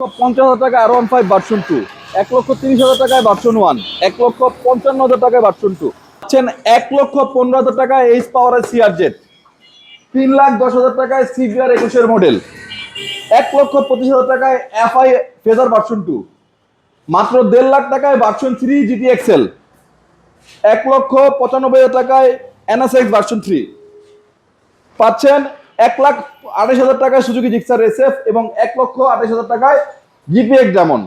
50,000 টাকা R15 version 2, 1,30,000 টাকায় version 1, 1,55,000 টাকায় ভার্সন 2 পাচ্ছেন। 1,15,000 টাকায় এইচ পাওয়ারের সিআরজেড, 3,10,000 টাকায় সিবিআর 21-এর মডেল, 1,25,000 টাকায় এফআই ফেজার ভার্সন 2, মাত্র 1.5 লাখ টাকায় ভার্সন 3 জিটি এক্সেল, 1,95,000 টাকায় এনএসএক্স ভার্সন 3 পাচ্ছেন। 1,28,000 টাকায় সুজুকি জিক্সার এসএফ এবং 1,28,000 টাকায় জিপিএক্স ডায়মন্ড,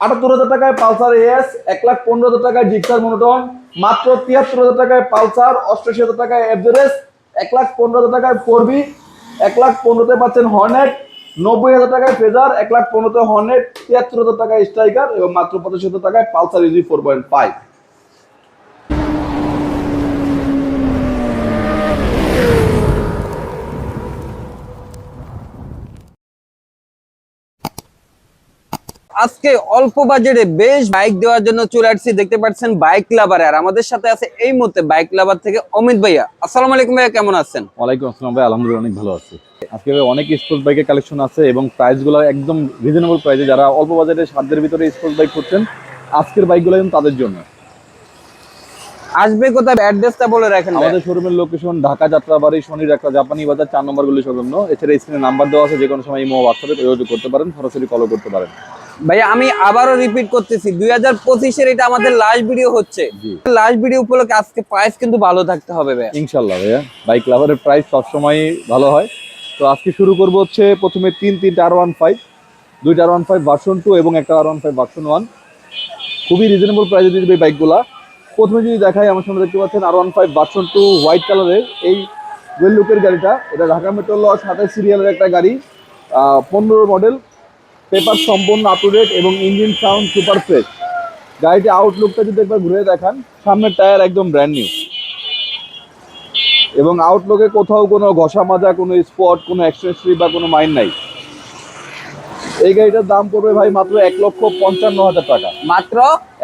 78,000 টাকায় পালসার এএস, 1,15,000 টাকায় জিক্সার মনোটন, মাত্র 73,000 টাকায় পালসার, 88,000 টাকায় এফজেডএস, 1,15,000 টাকায় 4বি, 1,15,000-তে পাচ্ছেন হর্নেট, 90,000 টাকায় ফেজার, 1,15,000-তে হর্নেট, 73,000 টাকায় স্ট্রাইকার এবং মাত্র 85,000 টাকায় পালসার ইজি 4.5। আজকে অল্প বাজেটে বেশ বাইক দেওয়ার জন্য চলে আসছি। দেখতে পাচ্ছেন বাইক লাভার, আর আমাদের সাথে আছে এই মুহূর্তে বাইক লাভার থেকে অমিত ভাইয়া। আসসালামু আলাইকুম ভাইয়া, কেমন আছেন? ওয়ালাইকুম আসসালাম ভাই, আলহামদুলিল্লাহ অনেক ভালো আছি। আজকে অনেক স্পোর্টস বাইকের কালেকশন আছে এবং প্রাইসগুলো একদম রিজনেবল প্রাইসে। যারা অল্প বাজেটে সাধ্যের ভিতরে স্পোর্টস বাইক করছেন, আজকের বাইকগুলো কিন্তু তাদের জন্য। আসবে কোথায়, অ্যাড্রেসটা বলে রাখেন। আমাদের শোরুমের লোকেশন ঢাকা যাত্রাবাড়ি, শনির একটা জাপানি বাজার 4 নম্বর গলি সংলগ্ন। এছাড়া স্ক্রিনে নাম্বার দেওয়া আছে, যে কোনো সময় ইমো হোয়াটসঅ্যাপে যোগাযোগ করতে পারেন, সরাসরি কলও করতে পারেন। ভাইয়া আমি আবারও রিপিট করতেছি, 2025-এর এটা আমাদের লাস্ট ভিডিও হচ্ছে। লাস্ট ভিডিও উপলক্ষে আজকে প্রাইস কিন্তু ভালো থাকতে হবে ভাইয়া, ইনশাল্লাহ। ভাইয়া বাইক লাভারের প্রাইস সবসময় ভালো হয়। তো আজকে শুরু করবো হচ্ছে প্রথমে তিনটা R15, 2টা R15 ভার্সন 2 এবং একটা R15 ভার্সন 1। খুবই রিজনেবল প্রাইসে দিবে এই বাইকগুলা। প্রথমে যদি দেখাই, আমার সামনে দেখতে পাচ্ছেন R15 ভার্সন 2 হোয়াইট কালারের এই ওয়েল লুকের গাড়িটা। এটা ঢাকা মেট্রো ল 27 সিরিয়ালের একটা গাড়ি, 15 মডেল, পেপার সম্পূর্ণ আপ টু ডেট এবং ইঞ্জিন সাউন্ড সুপার ফ্রেশ। গাড়িটি আউটলুকটা যদি একবার ঘুরে দেখান, সামনের টায়ার একদম ব্র্যান্ড নিউ এবং আউটলুকে কোথাও কোনো ঘষা মাজা, কোনো স্পট, কোনো অ্যাক্সেসরি বা কোনো মাইন নাই। এই গাড়িটার দাম পড়বে ভাই মাত্র 1,55,000 টাকা। মাত্র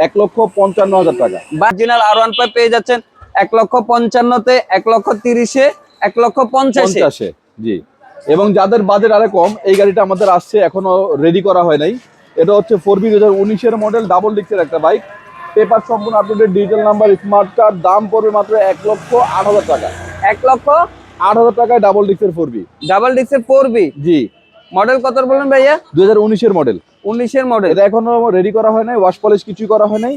1,55,000 টাকা। অরিজিনাল R15 পেয়ে যাচ্ছেন 1,55,000-তে, 1,30,000-এ, 1,50,000-এ। জি। এবং যাদের বাজেট আরে কম, এই গাড়িটা আমাদের আসছে, এখনো রেডি করা হয় নাই। এটা হচ্ছে 4বি 2019-এর মডেল, ডাবল ডিক্সের একটা বাইক, পেপার সম্পূর্ণ up to date, digital number, smart card. দাম পড়বে মাত্র 1,08,000 টাকা। 1,08,000 টাকায় ডাবল ডিক্সের 4বি। ডাবল ডিক্সের 4বি। জি। মডেল কত বললেন ভাইয়া? 2019-এর মডেল। 19-এর মডেল। এটা এখনো রেডি করা হয় নাই, ওয়াশ পলিশ কিছুই করা হয় নাই।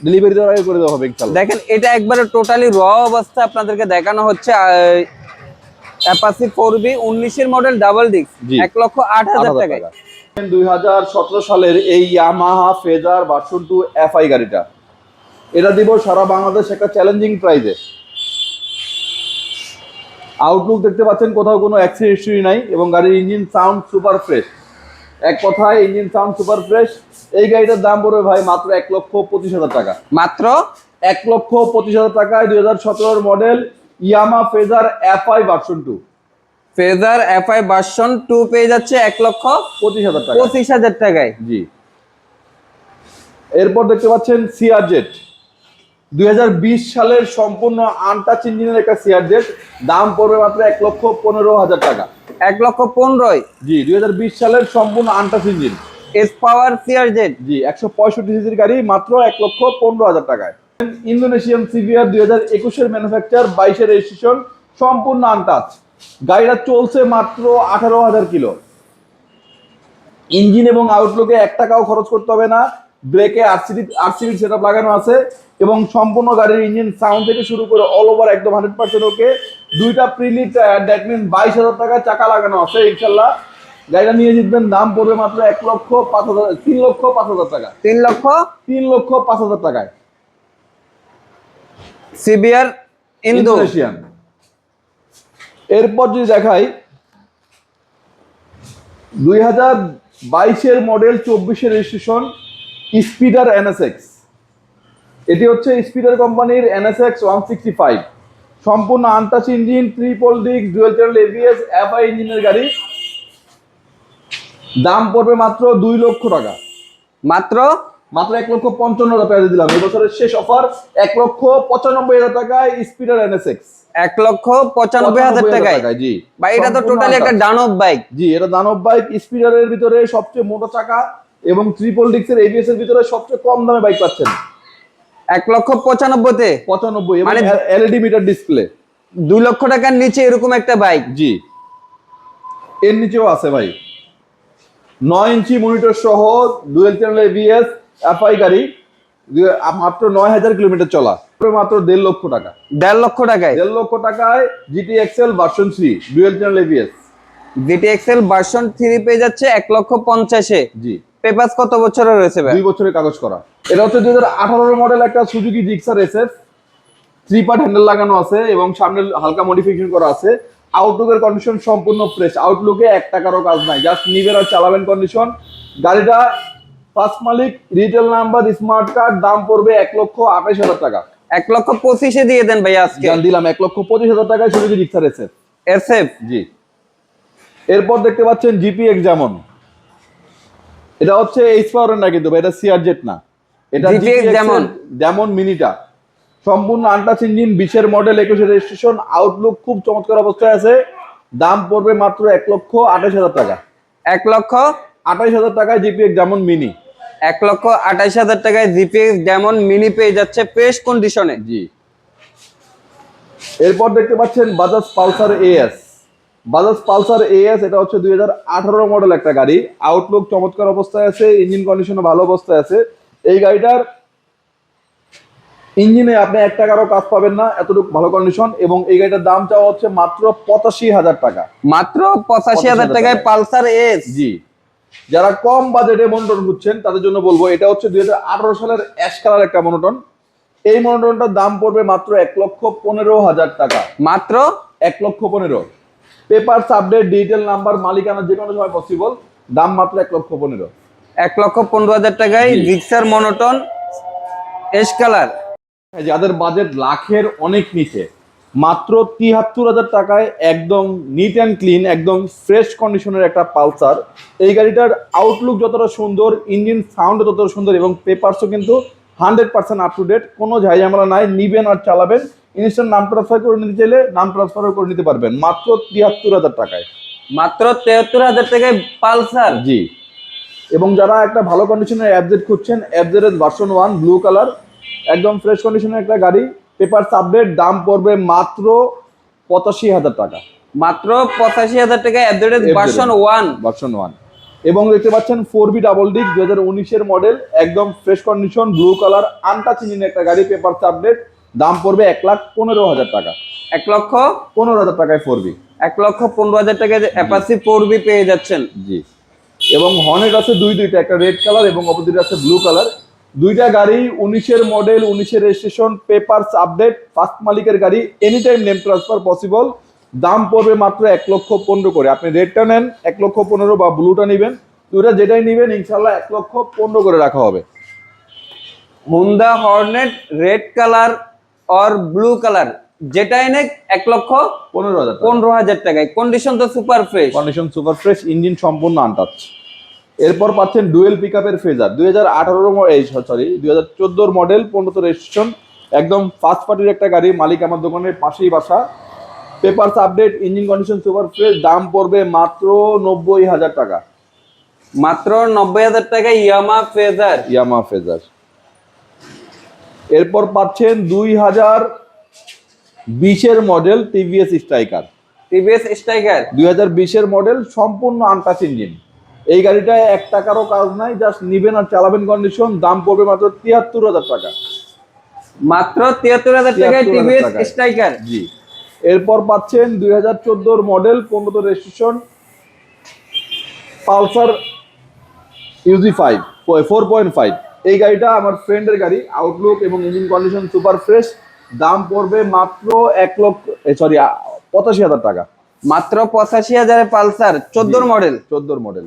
ডেলিভারি দেওয়ার আগে করে দেওয়া হবে ইনশাআল্লাহ। দেখেন এটা একবারে টোটালি র অবস্থা আপনাদেরকে দেখানো হচ্ছে। অ্যাপাচি 4বি 19-এর মডেল, ডাবল ডিস্ক, 1,08,000 টাকায়। 2017 সালের এই ইয়ামাহা ফেজার ভার্সন 2 এফআই গাড়িটা, এটা দিব সারা বাংলাদেশ একটা চ্যালেঞ্জিং প্রাইজে। আউটলুক দেখতে পাচ্ছেন, কোথাও কোনো অ্যাক্সিডেন্ট হিস্ট্রি নাই এবং গাড়ির ইঞ্জিন সাউন্ড সুপার ফ্রেশ। এক কথায় ইঞ্জিন সাউন্ড সুপার ফ্রেশ। এই গাড়িটার দাম পড়বে ভাই মাত্র 1,25,000 টাকা। মাত্র 1,25,000 টাকায় 2017-এর model Yamaha Fazer FI version 2। Fazer FI version 2 পেয়ে যাচ্ছে 1,25,000 টাকা। 25,000 টাকায়। জি। এরপর দেখতে পাচ্ছেন সিআরজেড, 2020 সালের সম্পূর্ণ আনটাচ ইঞ্জিনের একটা সিআরজেড। দাম পড়বে মাত্র 1,15,000 টাকা। 1,15,000? জি। 2020 সালের সম্পূর্ণ untouch engine, S power CRZ. জি। 165 সিসির গাড়ি, মাত্র 1,15,000 টাকায়। ইন্দোনেশিয়ান সিভিআর 2021-এর ম্যানুফ্যাকচার, 22-এর রেজিস্ট্রেশন, সম্পূর্ণ আনটাচ। গাড়িটা চলছে মাত্র 18,000 কিলো। ইঞ্জিন এবং আউটলুকে 1 টাকাও খরচ করতে হবে না। ব্রেকে আরসিবি সেটআপ লাগানো আছে এবং সম্পূর্ণ গাড়ির ইঞ্জিন সাউন্ড থেকে শুরু করে অল ওভার একদম 100% ওকে। 2টা প্রিলিড টায়ার, দ্যাট মিন 22,000 টাকা চাকা লাগানো আছে ইনশাল্লাহ। গাড়িটা নিয়ে জিতবেন। দাম পড়বে মাত্র 3,05,000 টাকা। 3,05,000 টাকায় সিবিআর ইন্দোনেশিয়ান। এরপর যদি দেখাই, 2022-এর মডেল, 24-এর রেজিস্ট্রেশন, স্পিডার এনএসএক্স। এটি হচ্ছে স্পিডার কোম্পানির এনএসএক্স 165, সম্পূর্ণ untouch engine, triple disk, dual channel ABS, FI ইঞ্জিনের গাড়ি। দাম পড়বে মাত্র 2 লক্ষ টাকা। মাত্র মাত্র 1,55,000 টাকা দিয়ে দিলাম। এই বছরের শেষ অফার 1,95,000 টাকায় স্পিডার NSX। 1,95,000 টাকায়। জি ভাই এটা তো টোটালি একটা দানব বাইক। জি, এটা দানব বাইক। স্পিডারের ভিতরে সবচেয়ে মোটা চাকা এবং ট্রিপল ডিক্সের ABS এর ভিতরে সবচেয়ে কম দামে বাইক পাচ্ছেন। 1,95,000-তে 95 এবং মানে LED মিটার ডিসপ্লে। 2 লক্ষ টাকার নিচে এরকম একটা বাইক। জি, এর নিচেও আছে ভাই 9 ইঞ্চি মনিটর সহ ডুয়েল চ্যানেল ABS FI গাড়ি, মাত্র 9,000 কিলোমিটার চলা, মাত্র 1.5 লক্ষ টাকা। 1.5 লক্ষ টাকায় 1.5 লক্ষ টাকায় GT XL version 3 dual channel ABS। GT XL version 3 পেয়ে যাচ্ছে 1,50,000-এ। জি, পেপারস কত বছরের রয়েছে ভাই? 2 বছরের কাগজ করা। এটা হচ্ছে 2018 মডেল একটা Suzuki Gixxer SF, 3 part handle লাগানো আছে এবং সামনে হালকা মডিফিকেশন করা আছে। আউটলুকের কন্ডিশন সম্পূর্ণ ফ্রেশ, আউটলুকে 1 টাকারও কাজ নাই, জাস্ট নিবেন আর চালাবেন কন্ডিশন। গাড়িটা ফার্স্ট মালিক, রিটেল নাম্বার, স্মার্ট কার্ড, দাম পড়বে 1,28,000 টাকা। 1,25,000-এ দিয়ে দেন ভাই আজকে। জান দিলাম 1,25,000 টাকায় সুজুকি জিক্সার SF। SF জি, এরপর দেখতে পাচ্ছেন GPX যেমন, এটা হচ্ছে এইচ পাওয়ারের না কিন্তু ভাই, এটা CRZ না, এটা GPX যেমন মিনিটা, সম্পূর্ণ আনটাচ ইঞ্জিন, 20-এর মডেল, 21-এর রেজিস্ট্রেশন, আউটলুক খুব চমৎকার অবস্থায় আছে। দাম পড়বে মাত্র 1,28,000 টাকা। 1,28,000 টাকায় GPX যেমন মিনি। 1,28,000 টাকায় GPX যেমন মিনি পেয়ে যাচ্ছে ফ্রেশ কন্ডিশনে। জি, এরপর দেখতে পাচ্ছেন Bajaj Pulsar AS। Bajaj Pulsar AS এটা হচ্ছে 2018 মডেল একটা গাড়ি, আউটলুক চমৎকার অবস্থায় আছে, ইঞ্জিন কন্ডিশনও ভালো অবস্থায় আছে। এই গাড়িটার ইঞ্জিনে আপনি 1 টাকারও কাজ পাবেন না, এতটুকু ভালো কন্ডিশন। এবং এই গাড়িটার দাম চাওয়া হচ্ছে মাত্র 85,000 টাকা। মাত্র 85,000 টাকায় পালসার এস। জি, যারা কম বাজেটে মনোটন খুঁজছেন তাদের জন্য বলবো, এটা হচ্ছে 2018 সালের অ্যাশ কালার একটা মনোটন। এই মনোটনটার দাম পড়বে মাত্র 1,15,000 টাকা। মাত্র 1,15,000। পেপারস আপডেট, ডিজিটাল নাম্বার, মালিকানা যে কোনো সময় পসিবল, দাম মাত্র 1,15,000। 1,15,000 টাকায় জিক্সার মনোটন এশ কালার। যাদের বাজেট লাখের অনেক নিচে, মাত্র 73,000 টাকায় একদম নিট অ্যান্ড ক্লিন, একদম ফ্রেশ কন্ডিশনের একটা পালসার। এই গাড়িটার আউটলুক যতটা সুন্দর, ইঞ্জিন সাউন্ড ততটা সুন্দর এবং পেপারসও কিন্তু 100% আপ টু ডেট, কোনো ঝামেলা নাই। নিবেন আর চালাবেন, ইনস্ট্যান্ট নাম ট্রান্সফার করে নিতে চাইলে নাম ট্রান্সফারও করে নিতে পারবেন মাত্র 73,000 টাকায়। মাত্র 73,000 টাকায় পালসার। জি, এবং যারা একটা ভালো কন্ডিশনের FZ খুঁজছেন, FZ ভার্সন 1 ব্লু কালার, একদম ফ্রেশ কন্ডিশনের একটা গাড়ি, পেপারস আপডেট, দাম পড়বে মাত্র 85,000 টাকা। মাত্র 85,000 টাকায় অ্যাড্রেস ভার্সন 1 এবং দেখতে পাচ্ছেন 4B ডাবল ডিক 2019-এর মডেল, একদম fresh condition, blue colour, untouch ইঞ্জিনের একটা গাড়ি, পেপারস আপডেট, দাম পড়বে 1,15,000 টাকা। 1,15,000 টাকায় 4B। 1,15,000 টাকায় অ্যাপাচি 4B পেয়ে যাচ্ছেন। জি, এবং হর্নেট আছে দুইটা, একটা রেড কালার এবং অপোজিট আছে ব্লু কালার। দুইটা গাড়ি 19-এর মডেল, 19-এর রেজিস্ট্রেশন, পেপারস আপডেট, ফার্স্ট মালিকের গাড়ি, any time name transfer possible. দাম পড়বে মাত্র 1,15,000 করে। আপনি রেডটা নেন 1,15,000 বা ব্লুটা নেবেন, দুইটা যেটাই নেবেন ইনশাল্লাহ 1,15,000 করে রাখা হবে। হুন্ডা হর্নেট রেড কালার আর ব্লু কালার যেটাই নেক 1,15,000 টাকায়। কন্ডিশন তো super fresh. Condition super fresh, engine সম্পূর্ণ আনটাচ। এরপর পাচ্ছেন ডুয়েল পিকআপের ফেজার 2014 মডেল, 15 রেজিস্ট্রেশন, একদম ফার্স্ট পার্টির একটা গাড়ি, মালিক আমার দোকানের পাশেই বাসা। Papers update, engine condition super fresh, দাম পড়বে মাত্র 90,000 টাকা। মাত্র 90,000 টাকায় ইয়ামা ফেজার। এরপর পাচ্ছেন 2020-এর মডেল টিভিএস স্ট্রাইকার। 2020-এর মডেল, সম্পূর্ণ আনটাচ ইঞ্জিন। এই গাড়িটায় 1 টাকারও কাজ নাই, জাস্ট নিবেন আর চালাবেন কন্ডিশন। দাম পড়বে মাত্র 73,000 টাকা। মাত্র 73,000 টাকায় টিভিএস স্ট্রাইকার। জি, এরপর পাচ্ছেন 2014 মডেল, 15 রেজিস্ট্রেশন, পালসার UG5 4.5। এই গাড়িটা আমার ফ্রেন্ডের গাড়ি, আউটলুক এবং ইঞ্জিন কন্ডিশন সুপার ফ্রেশ, দাম পড়বে মাত্র 85,000 টাকা। মাত্র 85,000 পালসার 14 মডেল।